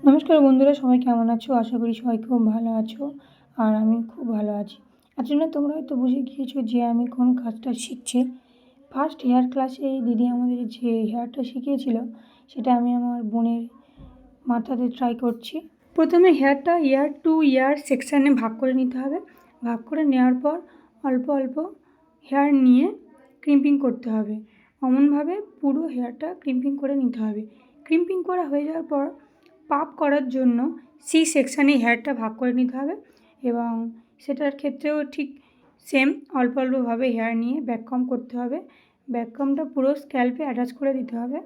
নমস্কার বন্ধুরা, সবাই কেমন আছো? আশা করি সবাই খুব ভালো আছো। আর আমি খুব ভালো আছি। জন্য তোমরা হয়তো বুঝে গিয়েছো যে আমি কোন কাজটা শিখছি। ফার্স্ট হেয়ার ক্লাসে এই দিদি আমাদের যে হেয়ারটা শিখিয়েছিল সেটা আমি আমার বোনের মাথাতে ট্রাই করছি। প্রথমে হেয়ারটা ইয়ার টু ইয়ার সেকশানে ভাগ করে নিতে হবে। ভাগ করে নেওয়ার পর অল্প অল্প হেয়ার নিয়ে ক্রিম্পিং করতে হবে। এমনভাবে পুরো হেয়ারটা ক্রিম্পিং করে নিতে হবে। ক্রিম্পিং করা হয়ে যাওয়ার পর পাপ করার জন্য সি সেকশানে হেয়ারটা ভাগ করে নিতে হবে এবং সেটার ক্ষেত্রেও ঠিক সেম অল্প অল্পভাবে হেয়ার নিয়ে ব্যাককম করতে হবে। ব্যাককমটা পুরো স্ক্যাল্পে অ্যাটাচ করে দিতে হবে।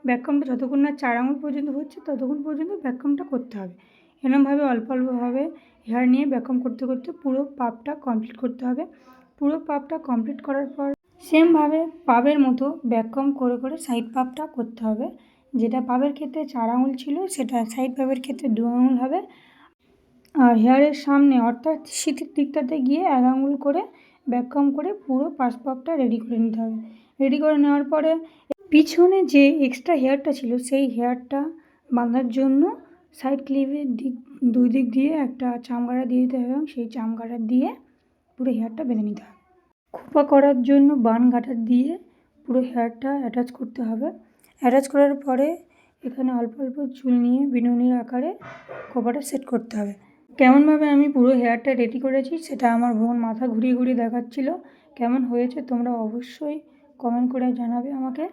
ব্যাককমটা যতক্ষণ না 4 আঙুল পর্যন্ত হচ্ছে ততক্ষণ পর্যন্ত ব্যাককমটা করতে হবে। এরকমভাবে অল্প অল্পভাবে হেয়ার নিয়ে ব্যাককম করতে করতে পুরো পাপটা কমপ্লিট করতে হবে। পুরো পাপটা কমপ্লিট করার পর সেমভাবে পাবের মতো ব্যাককম করে করে সাইড পাপটা করতে হবে। যেটা পাবের ক্ষেত্রে 4 আঙুল ছিল সেটা সাইড পাবের ক্ষেত্রে 2 আঙুল হবে। আর হেয়ারের সামনে অর্থাৎ শীতের দিকটাতে গিয়ে 1 আঙুল করে ব্যাককম করে পুরো পাশ পাপটা রেডি করে নিতে হবে। রেডি করে নেওয়ার পরে পিছনে যে এক্সট্রা হেয়ারটা ছিল সেই হেয়ারটা বাঁধার জন্য সাইড ক্লিপের দুই দিক দিয়ে একটা চামগাড়া দিয়ে দিতে হবে এবং সেই চামগাড়া দিয়ে পুরো হেয়ারটা বেঁধে নিতে হবে। খোপা করার জন্য বান গাটার দিয়ে পুরো হেয়ারটা অ্যাটাচ করতে হবে। অ্যাটাচ করার পরে এখানে অল্প অল্প চুল নিয়ে বিনুনির আকারে খোপাটা সেট করতে হবে। কেমনভাবে আমি পুরো হেয়ারটা রেডি করেছি সেটা আমার বোন মাথা ঘুরিয়ে ঘুরিয়ে দেখাচ্ছিল। কেমন হয়েছে তোমরা অবশ্যই কমেন্ট করে জানাবে আমাকে।